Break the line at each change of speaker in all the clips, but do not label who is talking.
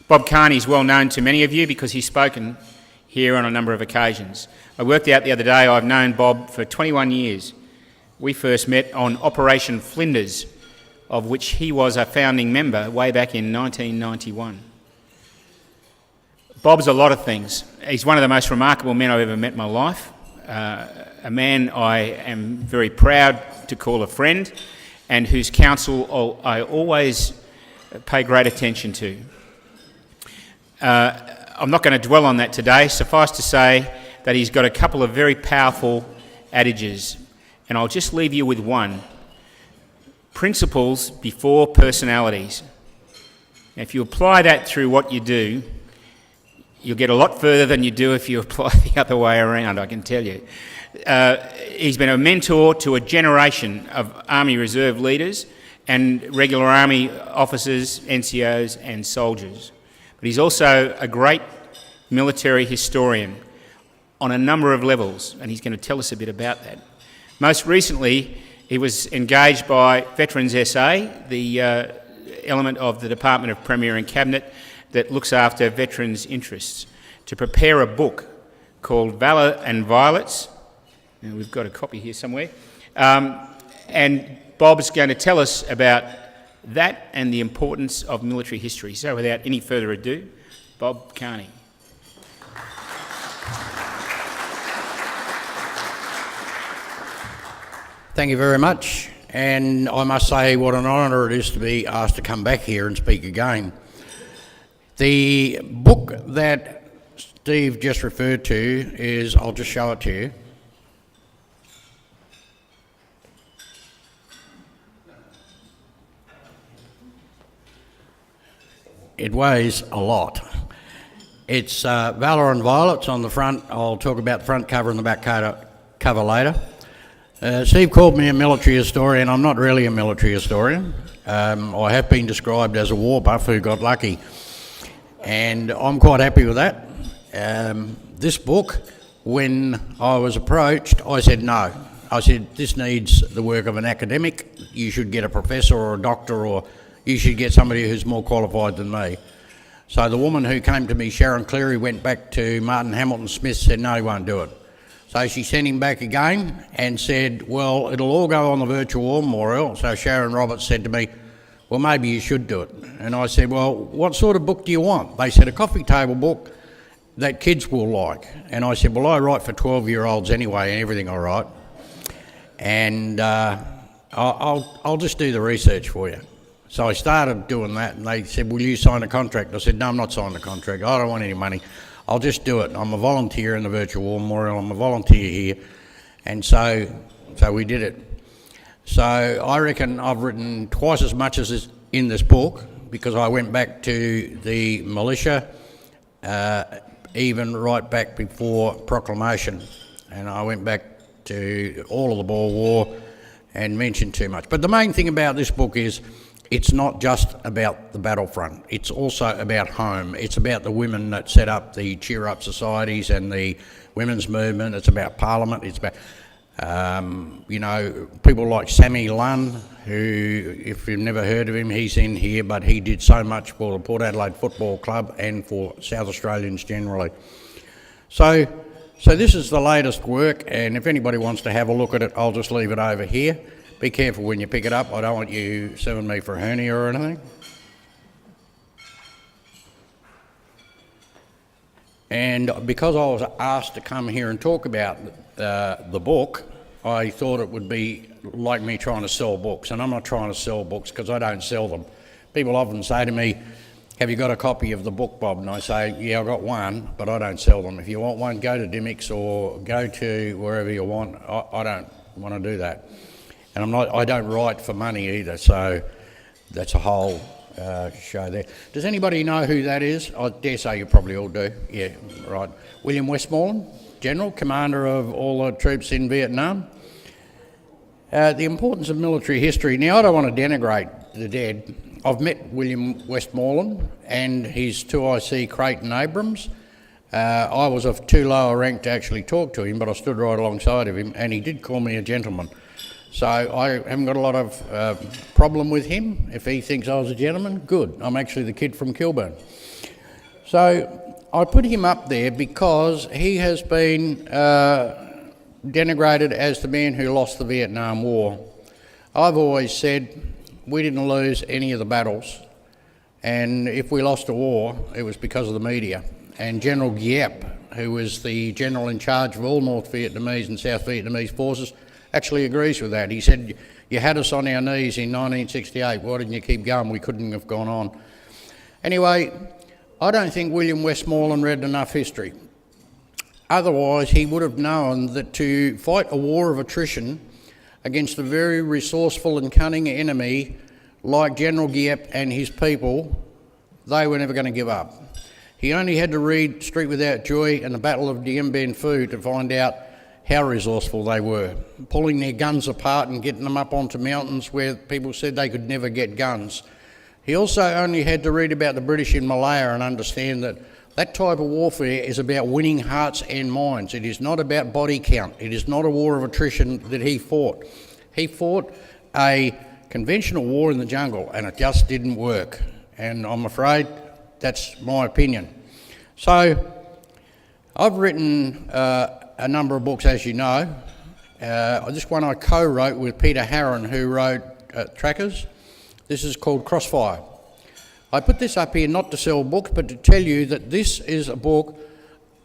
Bob Kearney is well known to many of you because he's spoken here on a number of occasions. I worked out the other day I've known Bob for 21 years. We first met on Operation Flinders, of which he was a founding member way back in 1991. Bob's a lot of things. He's one of the most remarkable men I've ever met in my life, a man I am very proud to call a friend and whose counsel I always pay great attention to. I'm not going to dwell on that today. Suffice to say that he's got a couple of very powerful adages, and I'll just leave you with one. Principles before personalities. Now, if you apply that through what you do, you'll get a lot further than you do if you apply the other way around, I can tell you. He's been a mentor to a generation of Army Reserve leaders and regular Army officers, NCOs and soldiers. But he's also a great military historian on a number of levels, and he's going to tell us a bit about that. Most recently, he was engaged by Veterans SA, the element of the Department of Premier and Cabinet that looks after veterans' interests, to prepare a book called Valour Violets. And we've got a copy here somewhere. And Bob's going to tell us about that and the importance of military history. So without any further ado, Bob Kearney.
Thank you very much, and I must say what an honour it is to be asked to come back here and speak again. The book that Steve just referred to is, I'll just show it to you. It weighs a lot. It's Valour and Violets on the front. I'll talk about the front cover and the back cover later. Steve called me a military historian. I'm not really a military historian. I have been described as a war buff who got lucky, and I'm quite happy with that. This book, when I was approached, I said no. I said, this needs the work of an academic. You should get a professor or a doctor, or you should get somebody who's more qualified than me. So the woman who came to me, Sharon Cleary, went back to Martin Hamilton Smith, said no, he won't do it. So she sent him back again and said, well, it'll all go on the virtual war memorial. So Sharon Roberts said to me, well, maybe you should do it. And I said, well, what sort of book do you want? They said, a coffee table book that kids will like. And I said, well, I write for 12-year-olds anyway, and everything I write. And I'll just do the research for you. So I started doing that, and they said, will you sign a contract? I said, no, I'm not signing a contract. I don't want any money. I'll just do it. I'm a volunteer in the Virtual War Memorial. I'm a volunteer here. And so we did it. So I reckon I've written twice as much as is in this book, because I went back to the militia, even right back before proclamation. And I went back to all of the Boer War and mentioned too much. But the main thing about this book is it's not just about the battlefront. It's also about home. It's about the women that set up the cheer-up societies and the women's movement. It's about Parliament. It's about, people like Sammy Lunn, who, if you've never heard of him, he's in here, but he did so much for the Port Adelaide Football Club and for South Australians generally. So this is the latest work, and if anybody wants to have a look at it, I'll just leave it over here. Be careful when you pick it up. I don't want you suing me for a hernia or anything. And because I was asked to come here and talk about the book, I thought it would be like me trying to sell books. And I'm not trying to sell books because I don't sell them. People often say to me, have you got a copy of the book, Bob? And I say, yeah, I've got one, but I don't sell them. If you want one, go to Dimick's or go to wherever you want. I don't want to do that. And I don't write for money either, so that's a whole show there. Does anybody know who that is? I dare say you probably all do. Yeah, right. William Westmoreland, General, Commander of all the troops in Vietnam. The importance of military history. Now, I don't want to denigrate the dead. I've met William Westmoreland and his 2IC Creighton Abrams. I was of too low a rank to actually talk to him, but I stood right alongside of him, and he did call me a gentleman. So I haven't got a lot of problem with him. If he thinks I was a gentleman, good. I'm actually the kid from Kilburn. So I put him up there because he has been denigrated as the man who lost the Vietnam War. I've always said we didn't lose any of the battles, and if we lost a war, it was because of the media. And General Giap, who was the general in charge of all North Vietnamese and South Vietnamese forces, actually agrees with that. He said, you had us on our knees in 1968, why didn't you keep going? We couldn't have gone on. Anyway, I don't think William Westmoreland read enough history. Otherwise, he would have known that to fight a war of attrition against a very resourceful and cunning enemy like General Giap and his people, they were never going to give up. He only had to read Street Without Joy and the Battle of Dien Bien Phu to find out how resourceful they were, pulling their guns apart and getting them up onto mountains where people said they could never get guns. He also only had to read about the British in Malaya and understand that that type of warfare is about winning hearts and minds. It is not about body count. It is not a war of attrition that he fought. He fought a conventional war in the jungle, and it just didn't work. And I'm afraid that's my opinion. So I've written a number of books, as you know. This one I co-wrote with Peter Harron, who wrote Trackers. This is called Crossfire. I put this up here not to sell books, but to tell you that this is a book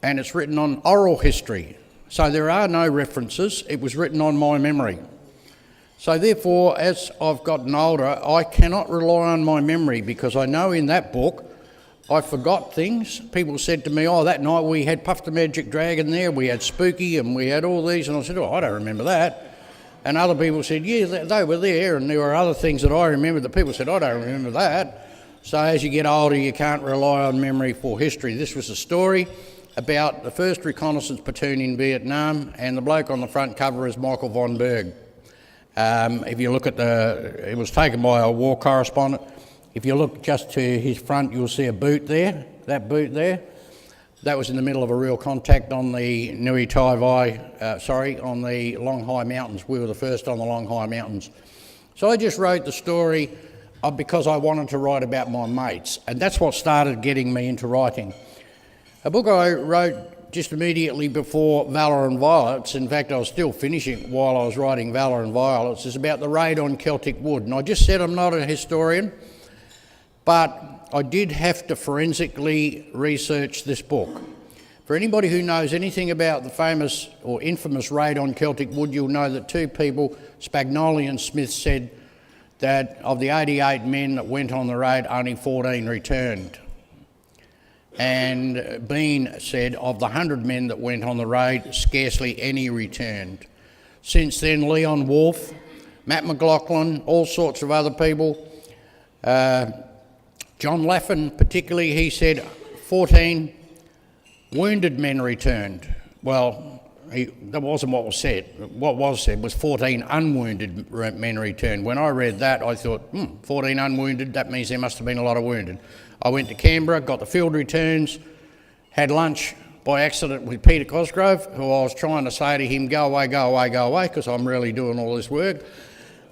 and it's written on oral history. So there are no references. It was written on my memory. So therefore, as I've gotten older, I cannot rely on my memory because I know in that book I forgot things. People said to me, oh, that night we had Puff the Magic Dragon there, we had Spooky, and we had all these. And I said, oh, I don't remember that. And other people said, yeah, they were there. And there were other things that I remembered that people said, I don't remember that. So as you get older, you can't rely on memory for history. This was a story about the 1st Reconnaissance Platoon in Vietnam, and the bloke on the front cover is Michael von Berg. If you look at it was taken by a war correspondent. If you look just to his front, you'll see a boot there, that boot there. That was in the middle of a real contact on the Nui Tai Vai, on the Long High Mountains. We were the first on the Long High Mountains. So I just wrote the story because I wanted to write about my mates, and that's what started getting me into writing. A book I wrote just immediately before Valour and Violets, in fact I was still finishing while I was writing Valour and Violets, is about the raid on Celtic Wood. And I just said I'm not a historian, but I did have to forensically research this book. For anybody who knows anything about the famous or infamous raid on Celtic Wood, you'll know that two people, Spagnoli and Smith, said that of the 88 men that went on the raid, only 14 returned. And Bean said of the 100 men that went on the raid, scarcely any returned. Since then, Leon Wolfe, Matt McLaughlin, all sorts of other people, John Laffin particularly, he said 14 wounded men returned. Well, that wasn't what was said. What was said was 14 unwounded men returned. When I read that, I thought, 14 unwounded, that means there must have been a lot of wounded. I went to Canberra, got the field returns, had lunch by accident with Peter Cosgrove, who I was trying to say to him, go away, go away, go away, because I'm really doing all this work.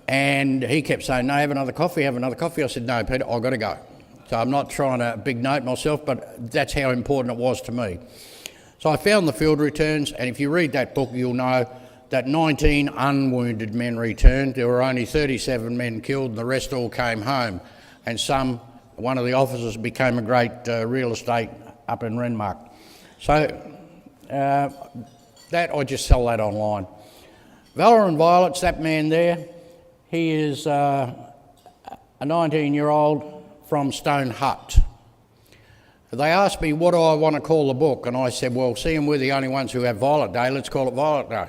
And he kept saying, no, have another coffee, have another coffee. I said, no, Peter, I've got to go. So I'm not trying to big note myself, but that's how important it was to me. So I found the field returns, and if you read that book, you'll know that 19 unwounded men returned. There were only 37 men killed, and the rest all came home. And one of the officers became a great real estate up in Renmark. So that I just sell that online. Valour and Violets, that man there, he is a 19-year-old from Stone Hut. They asked me what do I want to call the book, and I said, well, seeing we're the only ones who have Violet Day, let's call it Violet Day.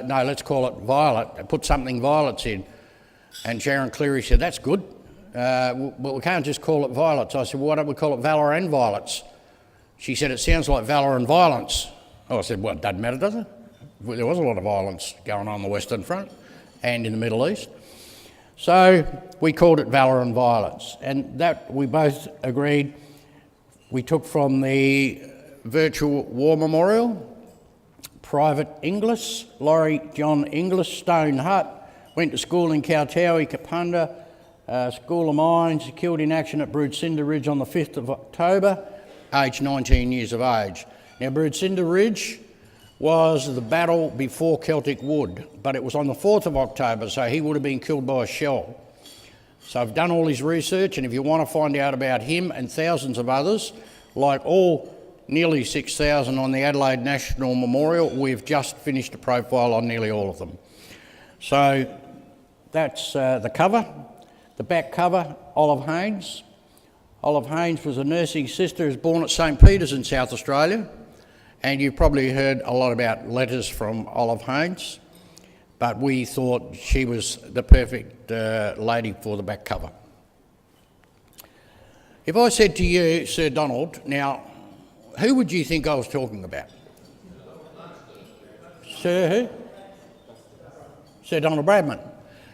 No, let's call it Violet, put something violets in. And Sharon Cleary said, that's good, but we can't just call it Violets. I said, well, why don't we call it Valour and Violets? She said, it sounds like Valour and Violence. Oh, I said, well, it doesn't matter, does it? There was a lot of violence going on the Western Front and in the Middle East. So we called it Valour and Violets, and that we both agreed we took from the virtual war memorial. Private Inglis, Laurie John Inglis, Stone Hut, went to school in Kowtowie, Kapunda, School of Mines, killed in action at Brood Cinder Ridge on the 5th of October, aged 19 years of age. Now, Brudcinda Ridge was the battle before Celtic Wood, but it was on the 4th of October, so he would have been killed by a shell. So I've done all his research, and if you want to find out about him and thousands of others, like all nearly 6,000 on the Adelaide National Memorial, we've just finished a profile on nearly all of them. So that's the cover. The back cover, Olive Haynes. Olive Haynes was a nursing sister who was born at St Peter's in South Australia, and you've probably heard a lot about letters from Olive Haynes, but we thought she was the perfect lady for the back cover. If I said to you, Sir Donald, now, who would you think I was talking about? Sir who? Sir Donald Bradman.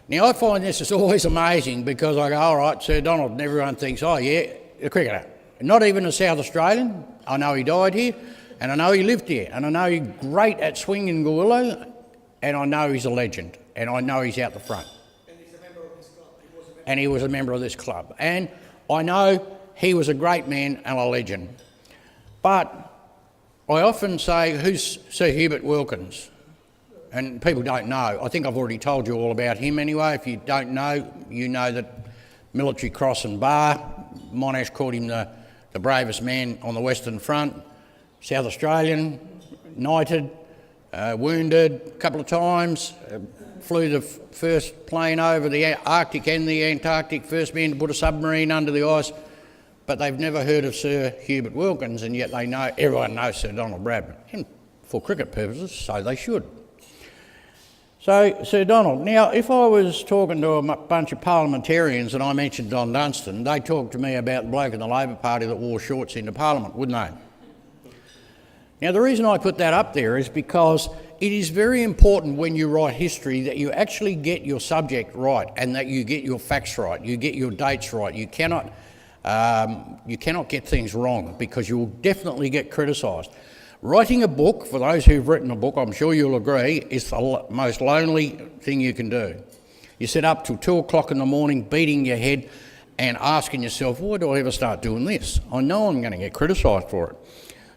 Now, I find this is always amazing because I go, all right, Sir Donald, and everyone thinks, oh yeah, a cricketer. Not even a South Australian. I know he died here, and I know he lived here, and I know he's great at swinging Gooloo, and I know he's a legend, and I know he's out the front.
And he's a member of this club.
And he was a member of this club. And I know he was a great man and a legend. But I often say, who's Sir Hubert Wilkins? And people don't know. I think I've already told you all about him anyway. If you don't know, you know that Military Cross and Bar, Monash called him the bravest man on the Western Front. South Australian, knighted, wounded a couple of times, flew the first plane over the Arctic and the Antarctic, first man to put a submarine under the ice. But they've never heard of Sir Hubert Wilkins, and yet they know, everyone knows Sir Donald Bradman. And for cricket purposes, so they should. So, Sir Donald, now if I was talking to a bunch of parliamentarians and I mentioned Don Dunstan, they talk to me about the bloke in the Labor Party that wore shorts into Parliament, wouldn't they? Now the reason I put that up there is because it is very important when you write history that you actually get your subject right and that you get your facts right, you get your dates right. You cannot get things wrong because you will definitely get criticised. Writing a book, for those who've written a book, I'm sure you'll agree, is the most lonely thing you can do. You sit up till 2 o'clock in the morning beating your head and asking yourself, why do I ever start doing this? I know I'm going to get criticised for it.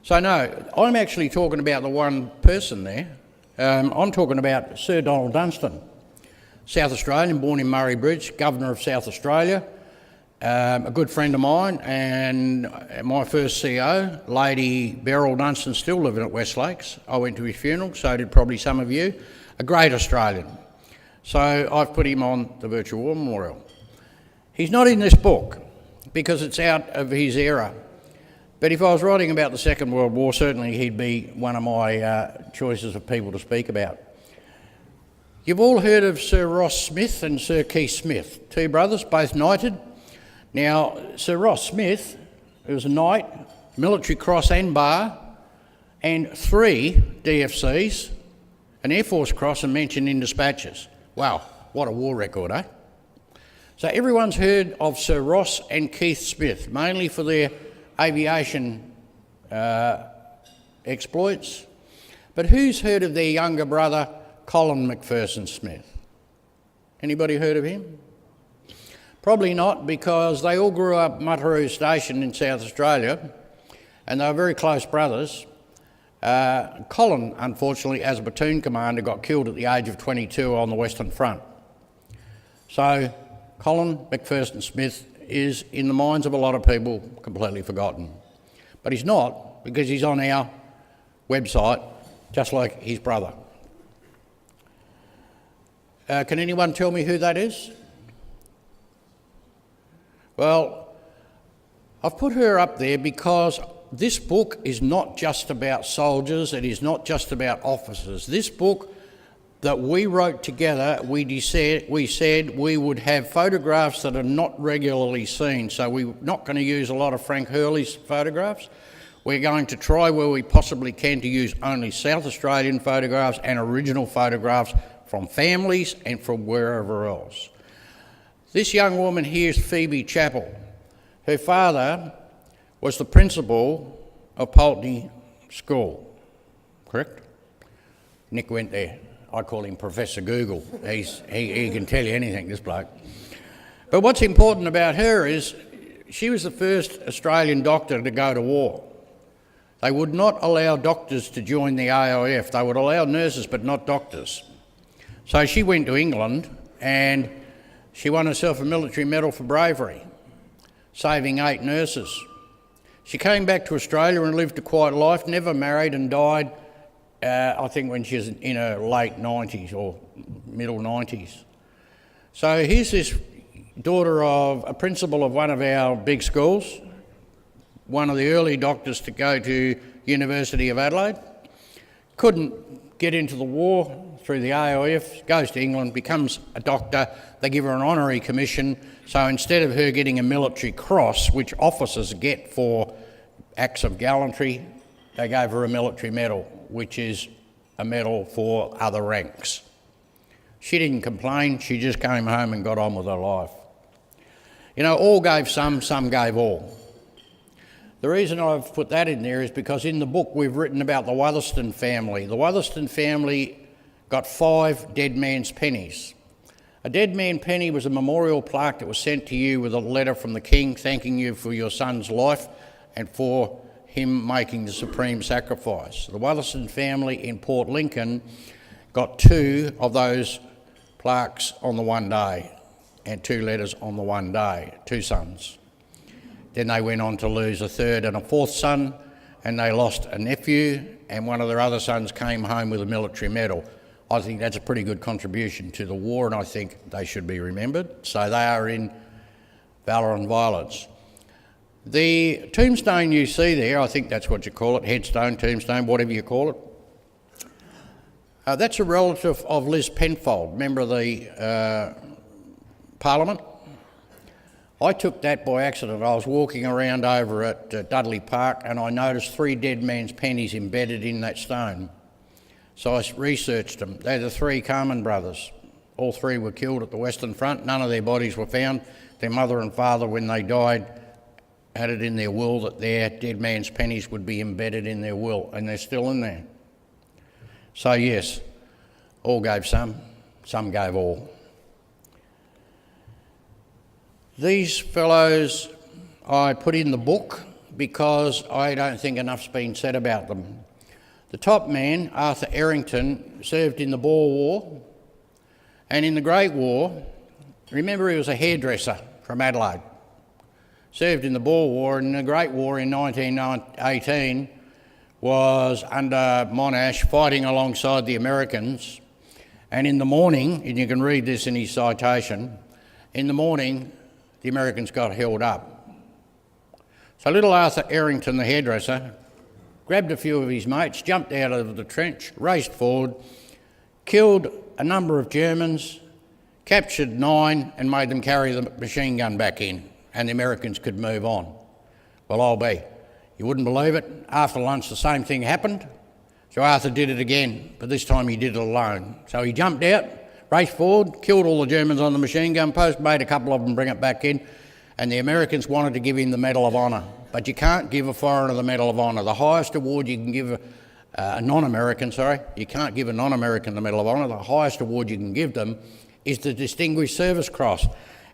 So no, I'm actually talking about the one person there. I'm talking about Sir Donald Dunstan, South Australian, born in Murray Bridge, Governor of South Australia, a good friend of mine, and my first CO, Lady Beryl Dunstan, still living at West Lakes. I went to his funeral, so did probably some of you. A great Australian. So I've put him on the Virtual War Memorial. He's not in this book because it's out of his era. But if I was writing about the Second World War, certainly he'd be one of my choices of people to speak about. You've all heard of Sir Ross Smith and Sir Keith Smith, two brothers, both knighted. Now, Sir Ross Smith, who was a knight, Military Cross and Bar, and 3 DFCs, an Air Force Cross and mentioned in dispatches. Wow, what a war record, eh? So everyone's heard of Sir Ross and Keith Smith, mainly for their aviation exploits. But who's heard of their younger brother, Colin McPherson Smith? Anybody heard of him? Probably not, because they all grew up Muttaru Station in South Australia, and they were very close brothers. Colin, unfortunately, as a platoon commander, got killed at the age of 22 on the Western Front. So Colin McPherson Smith is, in the minds of a lot of people, completely forgotten. But he's not, because he's on our website, just like his brother. Can anyone tell me who that is? Well, I've put her up there because this book is not just about soldiers, it is not just about officers. This book that we wrote together, we said we would have photographs that are not regularly seen, so we're not going to use a lot of Frank Hurley's photographs. We're going to try where we possibly can to use only South Australian photographs and original photographs from families and from wherever else. This young woman here is Phoebe Chapel. Her father was the principal of Pulteney School, correct? Nick went there. I call him Professor Google. He can tell you anything, this bloke. But what's important about her is she was the first Australian doctor to go to war. They would not allow doctors to join the AIF. They would allow nurses but not doctors. So she went to England and she won herself a military medal for bravery, saving 8 nurses. She came back to Australia and lived a quiet life, never married, and died, I think, when she was in her late 90s or middle 90s. So here's this daughter of a principal of one of our big schools, one of the early doctors to go to University of Adelaide, couldn't get into the war through the AIF, goes to England, becomes a doctor. They give her an honorary commission, so instead of her getting a military cross, which officers get for acts of gallantry, they gave her a military medal, which is a medal for other ranks. She didn't complain, she just came home and got on with her life. You know, all gave some gave all. The reason I've put that in there is because in the book we've written about the Wutherston family. The Wutherston family got 5 dead man's pennies. A dead man penny was a memorial plaque that was sent to you with a letter from the King thanking you for your son's life and for him making the supreme sacrifice. The Wutherston family in Port Lincoln got 2 of those plaques on the one day and 2 letters on the one day, 2 sons. Then they went on to lose a 3rd and a 4th son, and they lost a nephew, and one of their other sons came home with a military medal. I think that's a pretty good contribution to the war, and I think they should be remembered. So they are in Valour Violets. The tombstone you see there, I think that's what you call it, headstone, tombstone, whatever you call it. That's a relative of Liz Penfold, member of the Parliament. I took that by accident. I was walking around over at Dudley Park and I noticed 3 dead man's pennies embedded in that stone. So I researched them. They're the 3 Carman brothers. All 3 were killed at the Western Front. None of their bodies were found. Their mother and father, when they died, had it in their will that their dead man's pennies would be embedded in their will, and they're still in there. So yes, all gave some gave all. These fellows I put in the book because I don't think enough's been said about them. The top man, Arthur Arrington, served in the Boer War, and in the Great War, remember he was a hairdresser from Adelaide. Served in the Boer War, and the Great War in 1918 was under Monash fighting alongside the Americans. And in the morning, and you can read this in his citation, in the morning the Americans got held up. So little Arthur Arrington, the hairdresser, grabbed a few of his mates, jumped out of the trench, raced forward, killed a number of Germans, captured 9 and made them carry the machine gun back in, and the Americans could move on. Well, I'll be. You wouldn't believe it. After lunch, the same thing happened. So Arthur did it again, but this time he did it alone. So he jumped out, raced forward, killed all the Germans on the machine gun post, made a couple of them bring it back in, and the Americans wanted to give him the Medal of Honour. But you can't give a foreigner the Medal of Honour. The highest award you can give a non-American, you can't give a non-American the Medal of Honour. The highest award you can give them is the Distinguished Service Cross.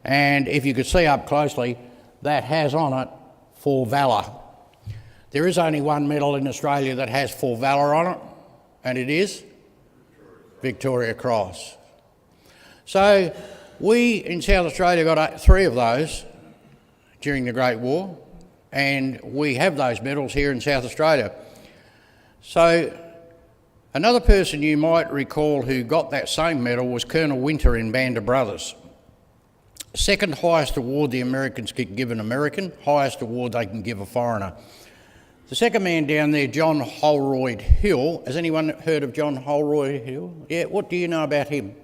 And if you could see up closely, that has on it for valour. There is only one medal in Australia that has for valour on it, and it is Victoria Cross. So we in South Australia got 3 of those during the Great War, and we have those medals here in South Australia. So another person you might recall who got that same medal was Colonel Winter in Band of Brothers. Second highest award the Americans could give an American, highest award they can give a foreigner. The second man down there, John Holroyd Hill. Has anyone heard of John Holroyd Hill? Yeah, what do you know about him?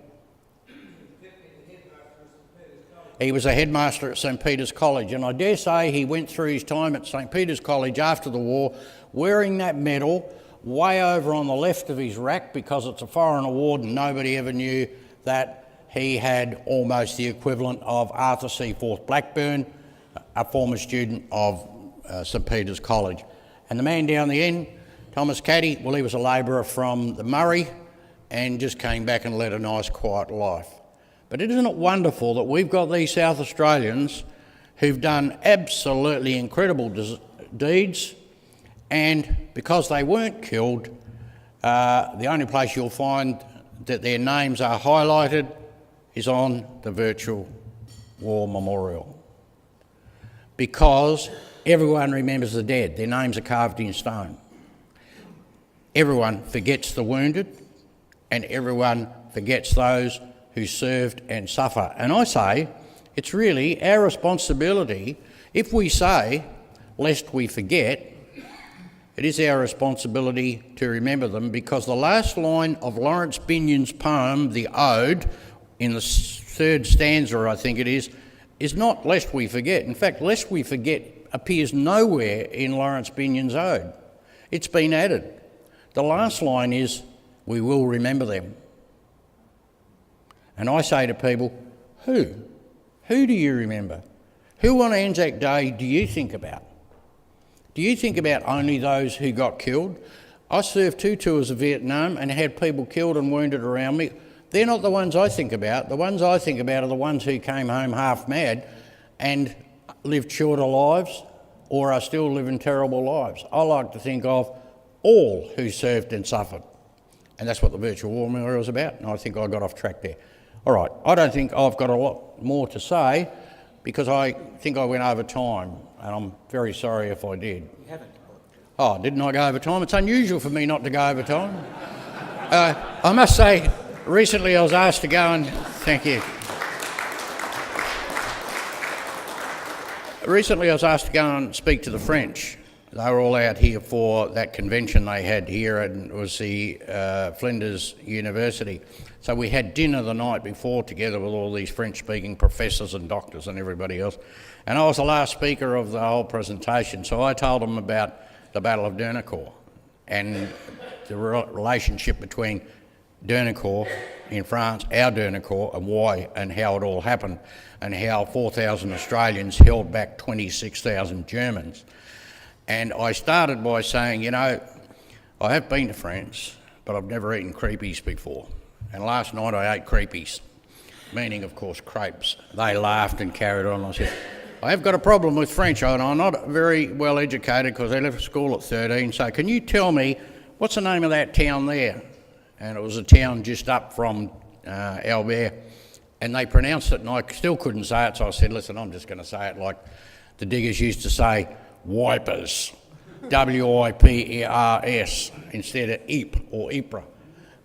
He was a headmaster at St Peter's College, and I dare say he went through his time at St Peter's College after the war wearing that medal way over on the left of his rack because it's a foreign award and nobody ever knew that he had almost the equivalent of Arthur Seaforth Blackburn, a former student of St Peter's College. And the man down the end, Thomas Caddy, well, he was a labourer from the Murray and just came back and led a nice quiet life. But isn't it wonderful that we've got these South Australians who've done absolutely incredible deeds, And because they weren't killed, the only place you'll find that their names are highlighted is on the virtual war memorial. Because everyone remembers the dead, their names are carved in stone. Everyone forgets the wounded, and everyone forgets those who served and suffer. And I say, it's really our responsibility, if we say, lest we forget, it is our responsibility to remember them, because the last line of Lawrence Binyon's poem, The Ode, in the third stanza, I think it is not lest we forget. In fact, lest we forget appears nowhere in Lawrence Binyon's Ode. It's been added. The last line is, we will remember them. And I say to people, who? Who do you remember? Who on Anzac Day do you think about? Do you think about only those who got killed? I served 2 tours of Vietnam and had people killed and wounded around me. They're not the ones I think about. The ones I think about are the ones who came home half mad and lived shorter lives or are still living terrible lives. I like to think of all who served and suffered. And that's what the virtual war memorial is about, and I think I got off track there. All right, I don't think I've got a lot more to say because I think I went over time, and I'm very sorry if I did.
You haven't.
Oh, didn't I go over time? It's unusual for me not to go over time. I must say, recently I was asked to go and... Thank you. Recently I was asked to go and speak to the French. They were all out here for that convention they had here, and it was the Flinders University. So we had dinner the night before together with all these French-speaking professors and doctors and everybody else. And I was the last speaker of the whole presentation, so I told them about the Battle of Dernicourt and the relationship between Dernicourt in France, our Dernicourt, and why and how it all happened, and how 4,000 Australians held back 26,000 Germans. And I started by saying, you know, I have been to France, but I've never eaten creepies before. And last night I ate creepies, meaning, of course, crepes. They laughed and carried on. I said, I have got a problem with French, and I'm not very well educated because I left school at 13, so can you tell me, what's the name of that town there? And it was a town just up from Albert, and they pronounced it, and I still couldn't say it, so I said, listen, I'm just going to say it like the diggers used to say, wipers, W-I-P-E-R-S, instead of Eep or Ypres.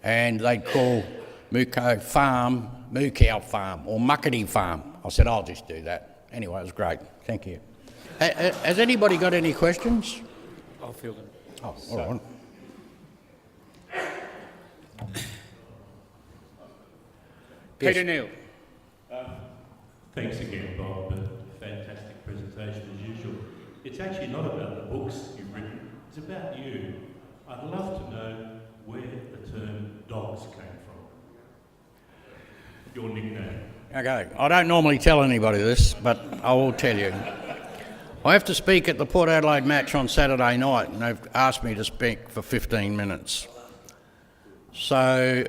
And they'd call Moocow Farm, Moocow Farm, or Muckety Farm. I said, I'll just do that. Anyway, it was great. Thank you. Has anybody got any questions?
I'll field them.
Oh, all right.
Peter Neal.
Thanks again, Bob. A fantastic presentation as usual. It's actually not about the books you've written, it's about you. I'd love to know where the term dogs came from. Your nickname.
Okay, I don't normally tell anybody this, but I will tell you. I have to speak at the Port Adelaide match on Saturday night, and they've asked me to speak for 15 minutes. So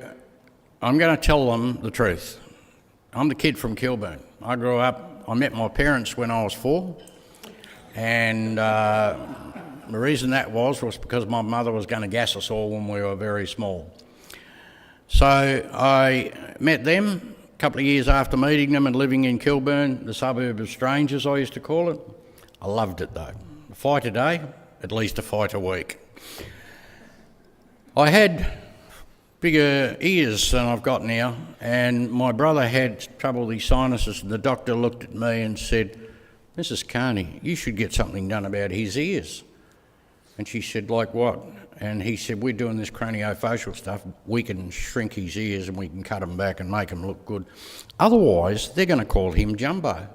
I'm going to tell them the truth. I'm the kid from Kilburn. I grew up, I met my parents when I was 4, and the reason that was because my mother was going to gas us all when we were very small. So I met them a couple of years after meeting them and living in Kilburn, the suburb of strangers I used to call it. I loved it though. A fight a day, at least a fight a week. I had bigger ears than I've got now, and my brother had trouble with his sinuses, and the doctor looked at me and said, Mrs. Kearney, you should get something done about his ears. And she said, like what? And he said, we're doing this craniofacial stuff. We can shrink his ears and we can cut them back and make them look good. Otherwise, they're going to call him Jumbo.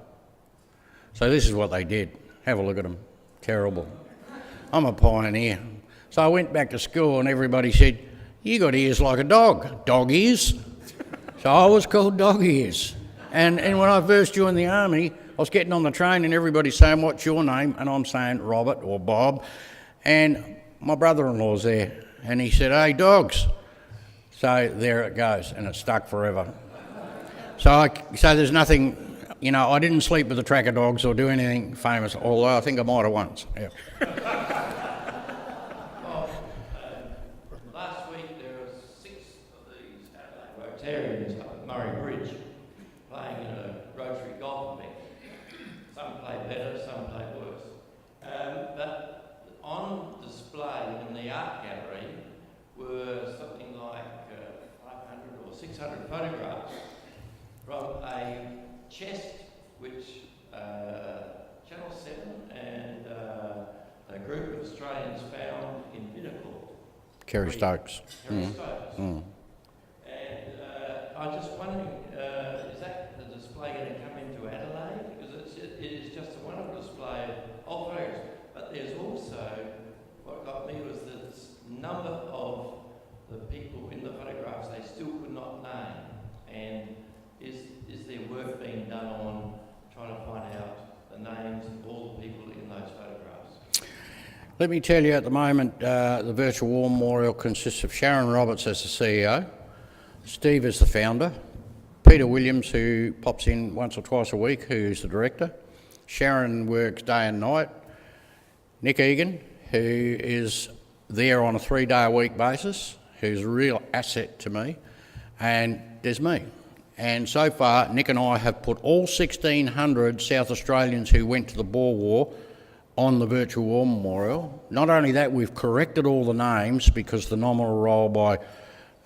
So this is what they did. Have a look at them. Terrible. I'm a pioneer. So I went back to school and everybody said, you got ears like a dog. Dog ears. So I was called Dog Ears. And when I first joined the army, I was getting on the train and everybody's saying, what's your name? And I'm saying Robert or Bob. And my brother-in-law's there. And he said, hey, dogs. So there it goes. And it stuck forever. So there's nothing, you know, I didn't sleep with a track of dogs or do anything famous, although I think I might have once. Yeah.
play better, some play worse. But on display in the art gallery were something like 500 or 600 photographs from a chest which Channel 7 and a group of Australians found in Binnacle.
Kerry Stokes.
Kerry Stokes. And I was just wondering, is that the display going to come into Adelaide? Because it is just a wonderful display of photographs. But there's also, what got me was the number of the people in the photographs they still could not name. And is there work being done on trying to find out the names of all the people in those photographs?
Let me tell you, at the moment, the Virtual War Memorial consists of Sharon Roberts as the CEO, Steve is the founder, Peter Williams, who pops in once or twice a week, who's the director, Sharon works day and night, Nick Egan, who is there on a 3-day-a-week basis, who's a real asset to me, and there's me. And so far, Nick and I have put all 1,600 South Australians who went to the Boer War on the Virtual War Memorial. Not only that, we've corrected all the names because the nominal roll by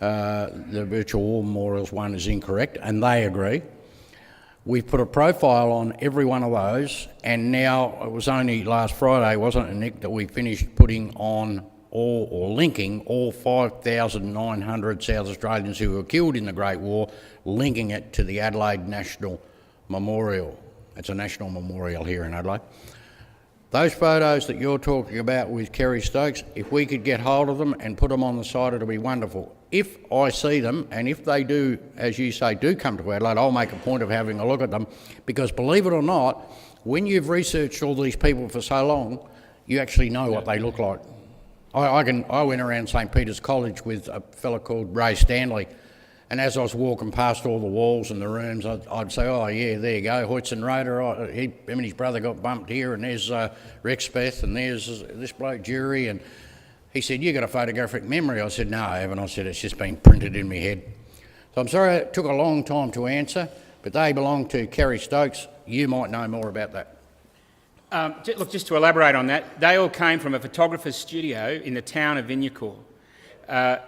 the Virtual War Memorials one is incorrect, and they agree. We've put a profile on every one of those, and now it was only last Friday, wasn't it, Nick, that we finished putting on or linking all 5,900 South Australians who were killed in the Great War, linking it to the Adelaide National Memorial. It's a national memorial here in Adelaide. Those photos that you're talking about with Kerry Stokes, if we could get hold of them and put them on the site, it'll be wonderful. If I see them, and if they do, as you say, do come to Adelaide, I'll make a point of having a look at them, because believe it or not, when you've researched all these people for so long, you actually know what they look like. I went around St Peter's College with a fella called Ray Stanley, and as I was walking past all the walls and the rooms, I'd say, oh yeah, there you go, Hoytson Roder, him and his brother got bumped here, and there's Rex Beth, and there's this bloke Jury, and he said, you got a photographic memory? I said, no, I haven't. I said, it's just been printed in my head. So I'm sorry it took a long time to answer, but they belong to Kerry Stokes. You might know more about that.
Look, just to elaborate on that, they all came from a photographer's studio in the town of Vignacourt. I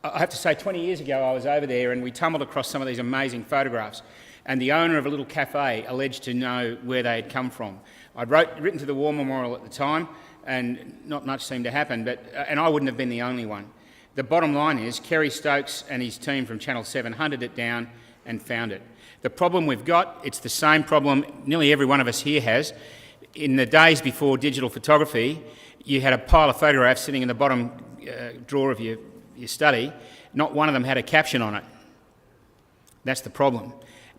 have to say, 20 years ago I was over there and we tumbled across some of these amazing photographs, and the owner of a little cafe alleged to know where they had come from. I'd written to the War Memorial at the time, and not much seemed to happen, and I wouldn't have been the only one. The bottom line is Kerry Stokes and his team from Channel 7 hunted it down and found it. The problem we've got, it's the same problem nearly every one of us here has. In the days before digital photography, you had a pile of photographs sitting in the bottom drawer of your study. Not one of them had a caption on it. That's the problem.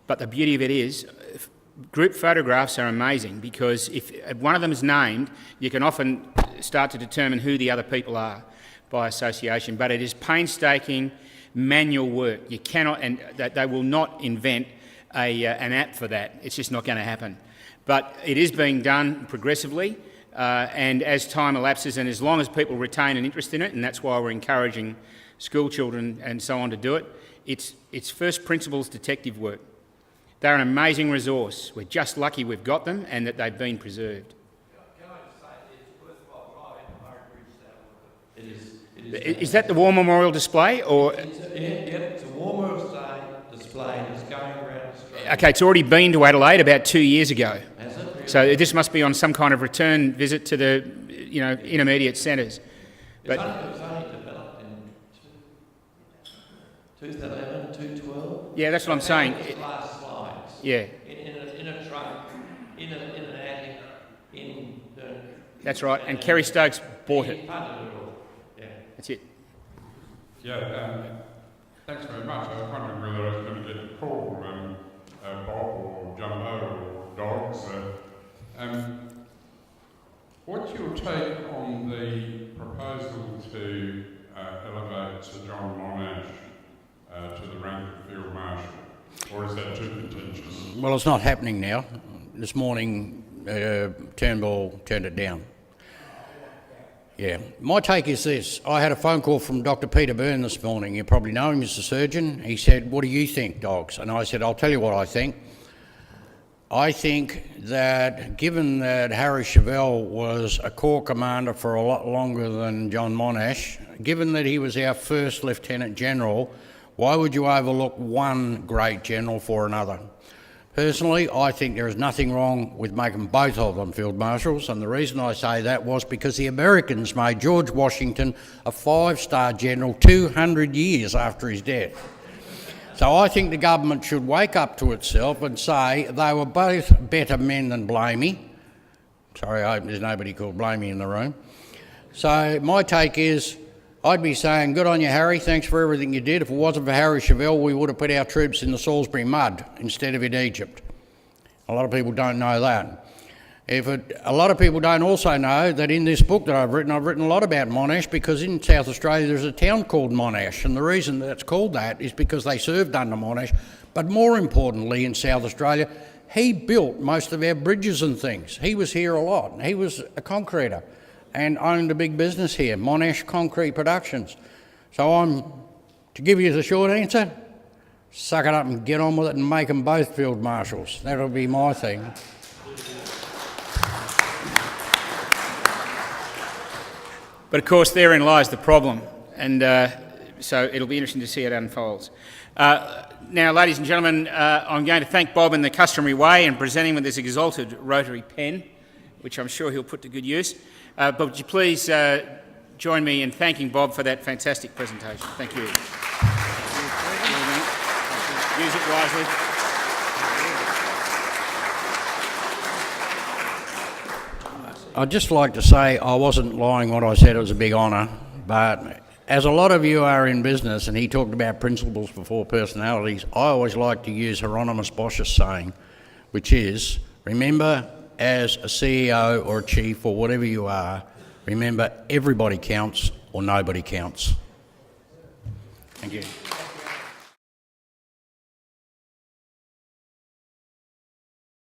But the beauty of it is, group photographs are amazing, because if one of them is named, you can often start to determine who the other people are by association. But it is painstaking manual work. You cannot, and they will not invent an app for that. It's just not going to happen. But it is being done progressively, and as time elapses, and as long as people retain an interest in it, and that's why we're encouraging school children and so on to do it, it's first principles detective work. They're an amazing resource. We're just lucky we've got them and that they've been preserved.
Can I just say it's worthwhile driving to It is
Is that the War Memorial display, or?
It's a War Memorial display and it's going around Australia.
Okay, it's already been to Adelaide about 2 years ago.
Has it? Really?
So this must be on some kind of return visit to the, intermediate centres.
It was only developed in 2011, 2012.
Yeah, that's what I'm saying.
Last slides.
Yeah.
In a trunk, in an attic, in the...
That's right, and Kerry Stokes bought it.
He funded it all. Yeah.
That's it.
Yeah, thanks very much. I was wondering whether I was going to get a call, Bob or Jumbo or Dogs. What's your take on the proposal to elevate Sir John Monash to the rank of Field Marshal? Or is that too contentious?
Well, it's not happening now. This morning, Turnbull turned it down. Yeah. My take is this. I had a phone call from Dr. Peter Byrne this morning. You probably know him, Mr. Surgeon. He said, what do you think, Dogs? And I said, I'll tell you what I think. I think that given that Harry Chevelle was a corps commander for a lot longer than John Monash, given that he was our first Lieutenant General, why would you overlook one great general for another? Personally, I think there is nothing wrong with making both of them Field Marshals, and the reason I say that was because the Americans made George Washington a 5-star general 200 years after his death. So I think the government should wake up to itself and say they were both better men than Blamey. Sorry, I hope there's nobody called Blamey in the room. So my take is, I'd be saying, good on you, Harry, thanks for everything you did. If it wasn't for Harry Chevelle, we would have put our troops in the Salisbury mud instead of in Egypt. A lot of people don't know that. A lot of people don't also know that in this book that I've written a lot about Monash, because in South Australia there's a town called Monash, and the reason that it's called that is because they served under Monash. But more importantly, in South Australia, he built most of our bridges and things. He was here a lot. He was a concreter and owned a big business here, Monash Concrete Productions. So to give you the short answer, suck it up and get on with it and make them both Field Marshals. That'll be my thing.
But of course, therein lies the problem, and so it'll be interesting to see how it unfolds. Now, ladies and gentlemen, I'm going to thank Bob in the customary way and present him with this exalted rotary pen, which I'm sure he'll put to good use. But would you please join me in thanking Bob for that fantastic presentation. Thank you. Use it wisely.
I'd just like to say I wasn't lying when I said it was a big honour, but as a lot of you are in business, and he talked about principles before personalities, I always like to use Hieronymus Bosch's saying, which is, remember, as a CEO or a chief or whatever you are, remember everybody counts or nobody counts. Thank you.